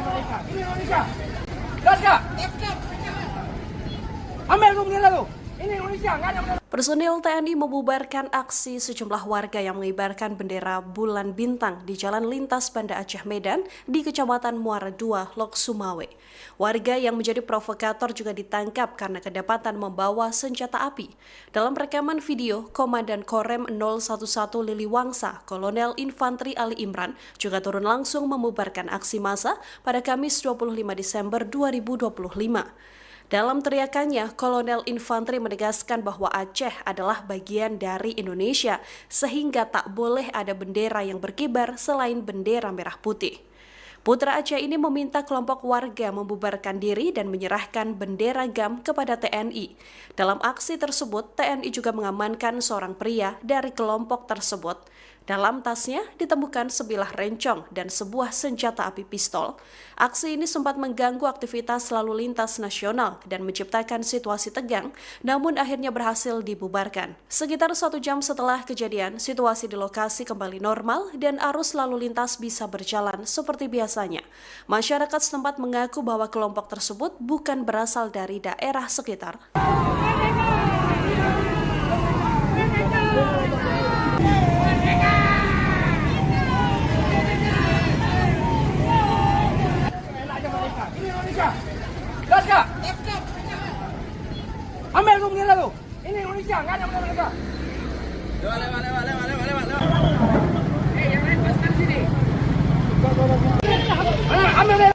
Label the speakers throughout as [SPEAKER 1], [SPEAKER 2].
[SPEAKER 1] mereka. Ini Indonesia. Gas gak? Ambil lu bendera lu. Ini Indonesia, nggak ada bendera.
[SPEAKER 2] Personil TNI membubarkan aksi sejumlah warga yang mengibarkan bendera bulan bintang di Jalan Lintas Banda Aceh Medan di Kecamatan Muara II, Lok Sumawe. Warga yang menjadi provokator juga ditangkap karena kedapatan membawa senjata api. Dalam rekaman video, Komandan Korem 011 Lili Wangsa, Kolonel Infanteri Ali Imran, juga turun langsung membubarkan aksi massa pada Kamis 25 Desember 2025. Dalam teriakannya, Kolonel Infanteri menegaskan bahwa Aceh adalah bagian dari Indonesia, sehingga tak boleh ada bendera yang berkibar selain bendera merah putih. Putra Aceh ini meminta kelompok warga membubarkan diri dan menyerahkan bendera GAM kepada TNI. Dalam aksi tersebut, TNI juga mengamankan seorang pria dari kelompok tersebut. Dalam tasnya ditemukan sebilah rencong dan sebuah senjata api pistol. Aksi ini sempat mengganggu aktivitas lalu lintas nasional dan menciptakan situasi tegang, namun akhirnya berhasil dibubarkan. Sekitar 1 jam setelah kejadian, situasi di lokasi kembali normal dan arus lalu lintas bisa berjalan seperti biasanya. Masyarakat setempat mengaku bahwa kelompok tersebut bukan berasal dari daerah sekitar.
[SPEAKER 1] Ini Indonesia. Gas gak? Ambil lu bendera lu. Ini Indonesia, nggak ada bendera mereka. Lewat. Yang lain paskan sini. Ambil bendera.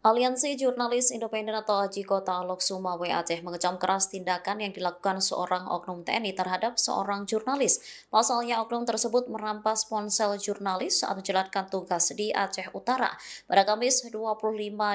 [SPEAKER 3] Aliansi Jurnalis Independen atau AJI Kota Lok Sumawe Aceh mengecam keras tindakan yang dilakukan seorang oknum TNI terhadap seorang jurnalis. Pasalnya oknum tersebut merampas ponsel jurnalis saat menjalankan tugas di Aceh Utara pada Kamis 25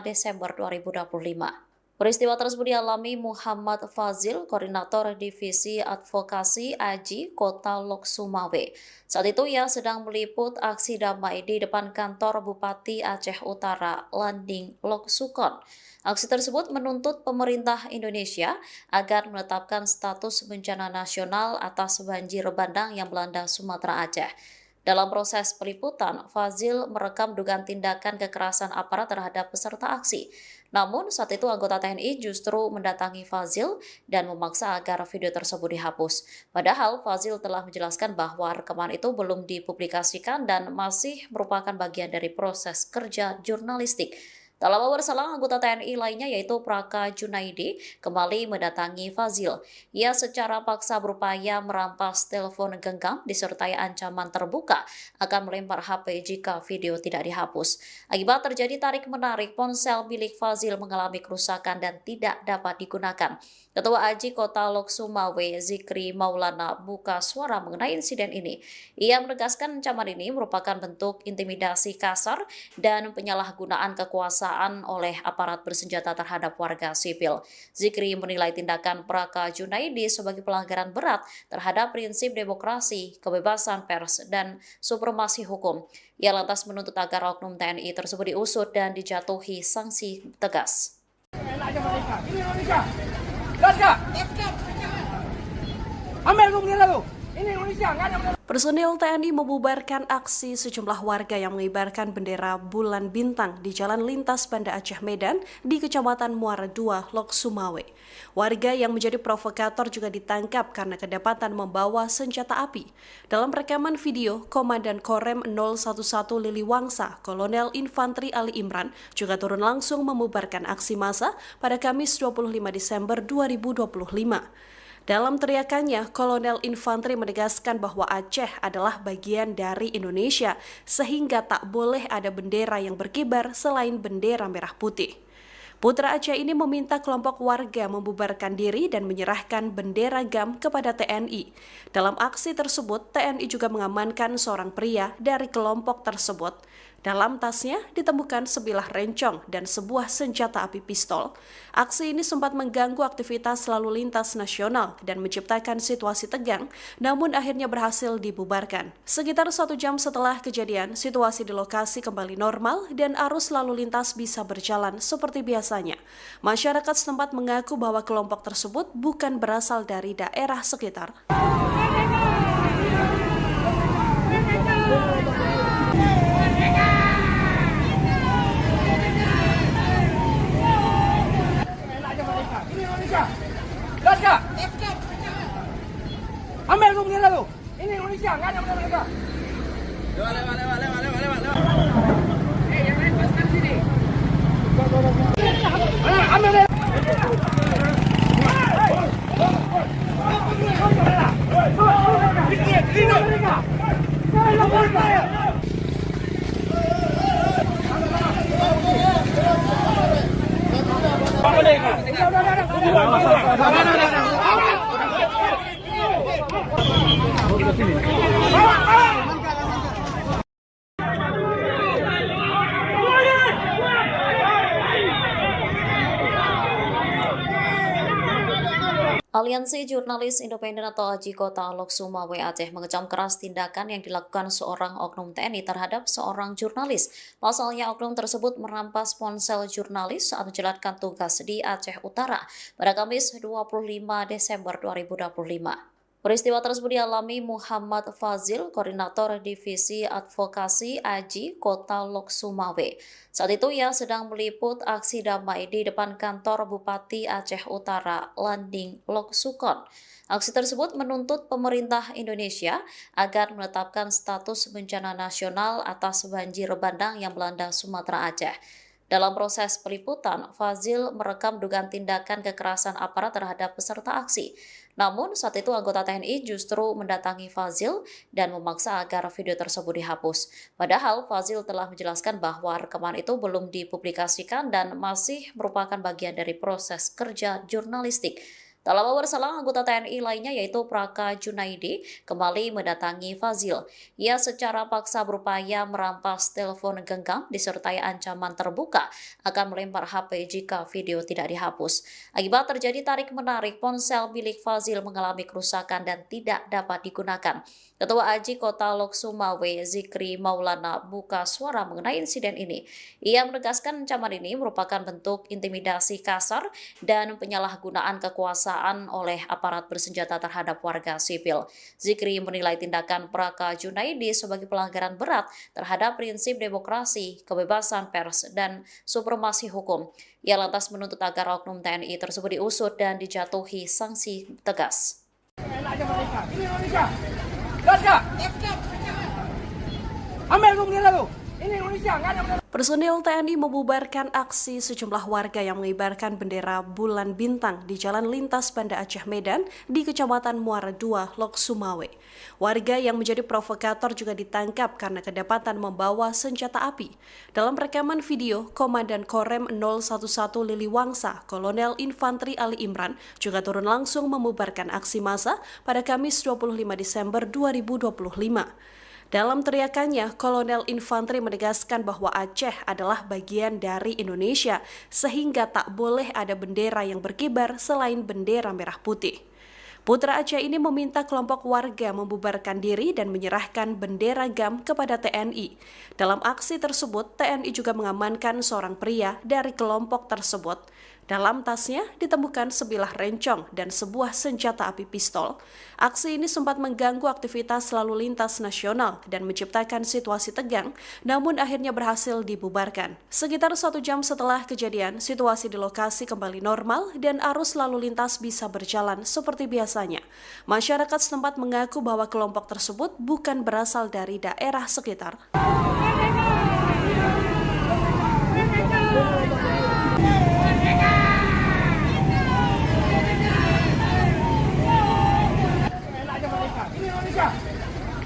[SPEAKER 3] Desember 2025. Peristiwa tersebut dialami Muhammad Fazil, Koordinator Divisi Advokasi AJI Kota Lok Sumawe. Saat itu ia sedang meliput aksi damai di depan kantor Bupati Aceh Utara, Landing Lok Sukon. Aksi tersebut menuntut pemerintah Indonesia agar menetapkan status bencana nasional atas banjir bandang yang melanda Sumatera Aceh. Dalam proses peliputan, Fazil merekam dugaan tindakan kekerasan aparat terhadap peserta aksi. Namun, saat itu anggota TNI justru mendatangi Fazil dan memaksa agar video tersebut dihapus. Padahal, Fazil telah menjelaskan bahwa rekaman itu belum dipublikasikan dan masih merupakan bagian dari proses kerja jurnalistik. Tak lama berselang, anggota TNI lainnya yaitu Praka Junaidi kembali mendatangi Fazil. Ia secara paksa berupaya merampas telepon genggam disertai ancaman terbuka akan melempar HP jika video tidak dihapus. Akibat terjadi tarik-menarik, ponsel milik Fazil mengalami kerusakan dan tidak dapat digunakan. Ketua AJI Kota Lok Sumawe, Zikri Maulana, buka suara mengenai insiden ini. Ia menegaskan ancaman ini merupakan bentuk intimidasi kasar dan penyalahgunaan kekuasaan oleh aparat bersenjata terhadap warga sipil. Zikri menilai tindakan Praka Junaidi sebagai pelanggaran berat terhadap prinsip demokrasi, kebebasan pers, dan supremasi hukum. Ia lantas menuntut agar oknum TNI tersebut diusut dan dijatuhi sanksi tegas.
[SPEAKER 1] Ini Indonesia. Gas gak? Ambil lu bendera lu. Ini Indonesia, nggak ada bendera.
[SPEAKER 2] Personil TNI membubarkan aksi sejumlah warga yang mengibarkan bendera bulan bintang di Jalan Lintas Banda Aceh Medan di Kecamatan Muara II, Lok Sumawe. Warga yang menjadi provokator juga ditangkap karena kedapatan membawa senjata api. Dalam rekaman video, Komandan Korem 011 Lili Wangsa, Kolonel Infanteri Ali Imran, juga turun langsung membubarkan aksi massa pada Kamis 25 Desember 2025. Dalam teriakannya, Kolonel Infanteri menegaskan bahwa Aceh adalah bagian dari Indonesia, sehingga tak boleh ada bendera yang berkibar selain bendera merah putih. Putra Aceh ini meminta kelompok warga membubarkan diri dan menyerahkan bendera GAM kepada TNI. Dalam aksi tersebut, TNI juga mengamankan seorang pria dari kelompok tersebut. Dalam tasnya ditemukan sebilah rencong dan sebuah senjata api pistol. Aksi ini sempat mengganggu aktivitas lalu lintas nasional dan menciptakan situasi tegang, namun akhirnya berhasil dibubarkan. Sekitar 1 jam setelah kejadian, situasi di lokasi kembali normal dan arus lalu lintas bisa berjalan seperti biasanya. Masyarakat setempat mengaku bahwa kelompok tersebut bukan berasal dari daerah sekitar.
[SPEAKER 1] Gas kak? Ambil tuh bendera tuh. Ini Indonesia, nggak ada bendera mereka. Lewat. Yang lain paskan sini. Ambil bendera.
[SPEAKER 3] Aliansi Jurnalis Independen atau AJI Kota Lok Sumawe Aceh mengecam keras tindakan yang dilakukan seorang oknum TNI terhadap seorang jurnalis. Pasalnya oknum tersebut merampas ponsel jurnalis saat menjalankan tugas di Aceh Utara pada Kamis 25 Desember 2025. Peristiwa tersebut dialami Muhammad Fazil, Koordinator Divisi Advokasi AJI Kota Lok Sumawe. Saat itu ia sedang meliput aksi damai di depan kantor Bupati Aceh Utara, Landing Lok Sukon. Aksi tersebut menuntut pemerintah Indonesia agar menetapkan status bencana nasional atas banjir bandang yang melanda Sumatera Aceh. Dalam proses peliputan, Fazil merekam dugaan tindakan kekerasan aparat terhadap peserta aksi. Namun, saat itu anggota TNI justru mendatangi Fazil dan memaksa agar video tersebut dihapus. Padahal, Fazil telah menjelaskan bahwa rekaman itu belum dipublikasikan dan masih merupakan bagian dari proses kerja jurnalistik. Tak lama berselang, anggota TNI lainnya yaitu Praka Junaidi kembali mendatangi Fazil. Ia secara paksa berupaya merampas telepon genggam disertai ancaman terbuka akan melempar HP jika video tidak dihapus. Akibat terjadi tarik-menarik, ponsel milik Fazil mengalami kerusakan dan tidak dapat digunakan. Ketua AJI Kota Lok Sumawe, Zikri Maulana, buka suara mengenai insiden ini. Ia menegaskan ancaman ini merupakan bentuk intimidasi kasar dan penyalahgunaan kekuasaan oleh aparat bersenjata terhadap warga sipil. Zikri menilai tindakan Praka Junaidi sebagai pelanggaran berat terhadap prinsip demokrasi, kebebasan pers, dan supremasi hukum. Ia lantas menuntut agar oknum TNI tersebut diusut dan dijatuhi sanksi tegas.
[SPEAKER 1] Enak aja mereka. Ini Indonesia. Gas kak? Ambil tuh bendera tuh. Ini Indonesia, nggak ada bendera.
[SPEAKER 2] Personil TNI membubarkan aksi sejumlah warga yang mengibarkan bendera bulan bintang di Jalan Lintas Banda Aceh Medan di Kecamatan Muara II, Lok Sumawe. Warga yang menjadi provokator juga ditangkap karena kedapatan membawa senjata api. Dalam rekaman video, Komandan Korem 011 Lili Wangsa, Kolonel Infantri Ali Imran, juga turun langsung membubarkan aksi massa pada Kamis 25 Desember 2025. Dalam teriakannya, Kolonel Infantri menegaskan bahwa Aceh adalah bagian dari Indonesia, sehingga tak boleh ada bendera yang berkibar selain bendera merah putih. Putra Aceh ini meminta kelompok warga membubarkan diri dan menyerahkan bendera GAM kepada TNI. Dalam aksi tersebut, TNI juga mengamankan seorang pria dari kelompok tersebut. Dalam tasnya ditemukan sebilah rencong dan sebuah senjata api pistol. Aksi ini sempat mengganggu aktivitas lalu lintas nasional dan menciptakan situasi tegang, namun akhirnya berhasil dibubarkan. Sekitar 1 jam setelah kejadian, situasi di lokasi kembali normal dan arus lalu lintas bisa berjalan seperti biasanya. Masyarakat setempat mengaku bahwa kelompok tersebut bukan berasal dari daerah sekitar.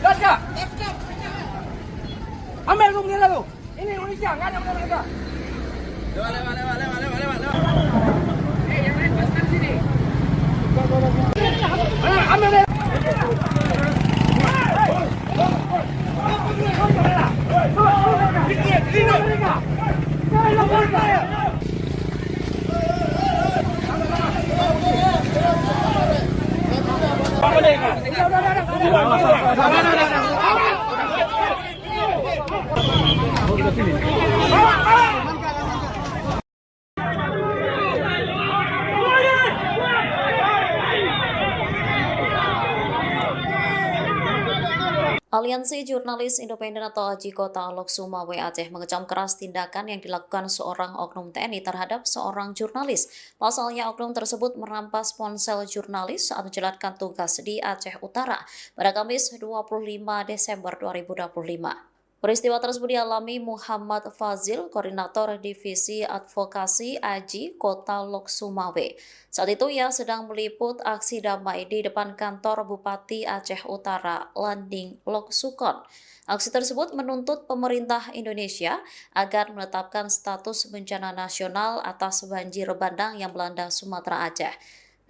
[SPEAKER 1] Gas kak? Ambil tuh bendera tuh. Ini Indonesia, nggak ada bendera mereka. Lewat. Yang lain paskan sini. Ambil bendera.
[SPEAKER 3] Aliansi Jurnalis Independen atau AJI Kota Lok Sumawe Aceh mengecam keras tindakan yang dilakukan seorang oknum TNI terhadap seorang jurnalis. Pasalnya oknum tersebut merampas ponsel jurnalis saat menjalankan tugas di Aceh Utara pada Kamis 25 Desember 2025. Peristiwa tersebut dialami Muhammad Fazil, Koordinator Divisi Advokasi AJI Kota Lok Sumawe. Saat itu ia sedang meliput aksi damai di depan kantor Bupati Aceh Utara, Landing Lok Sukon. Aksi tersebut menuntut pemerintah Indonesia agar menetapkan status bencana nasional atas banjir bandang yang melanda Sumatera Aceh.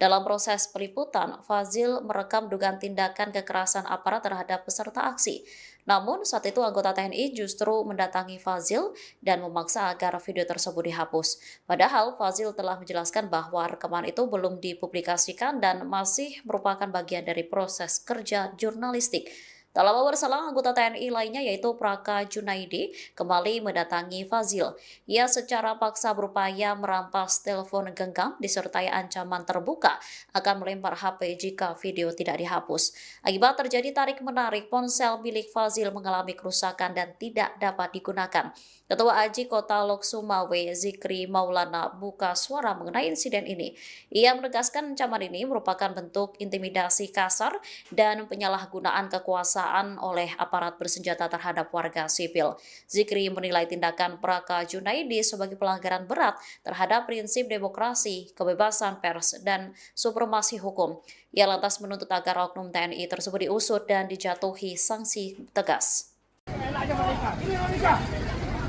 [SPEAKER 3] Dalam proses peliputan, Fazil merekam dugaan tindakan kekerasan aparat terhadap peserta aksi. Namun, saat itu anggota TNI justru mendatangi Fazil dan memaksa agar video tersebut dihapus. Padahal, Fazil telah menjelaskan bahwa rekaman itu belum dipublikasikan dan masih merupakan bagian dari proses kerja jurnalistik. Tak lama berselang, anggota TNI lainnya yaitu Praka Junaidi kembali mendatangi Fazil. Ia secara paksa berupaya merampas telepon genggam disertai ancaman terbuka akan melempar HP jika video tidak dihapus. Akibat terjadi tarik-menarik, ponsel milik Fazil mengalami kerusakan dan tidak dapat digunakan. Ketua AJI Kota Lok Sumawe, Zikri Maulana, buka suara mengenai insiden ini. Ia menegaskan ancaman ini merupakan bentuk intimidasi kasar dan penyalahgunaan kekuasaan oleh aparat bersenjata terhadap warga sipil. Zikri menilai tindakan Praka Junaidi sebagai pelanggaran berat terhadap prinsip demokrasi, kebebasan pers, dan supremasi hukum. Ia lantas menuntut agar oknum TNI tersebut diusut dan dijatuhi sanksi tegas.
[SPEAKER 1] Ini Indonesia.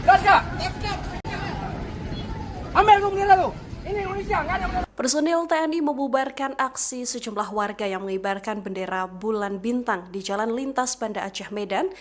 [SPEAKER 1] Gas kak? Ambil tuh bendera tuh. Ini Indonesia, nggak ada bendera.
[SPEAKER 2] Personil TNI membubarkan aksi sejumlah warga yang mengibarkan bendera bulan bintang di Jalan Lintas Banda Aceh Medan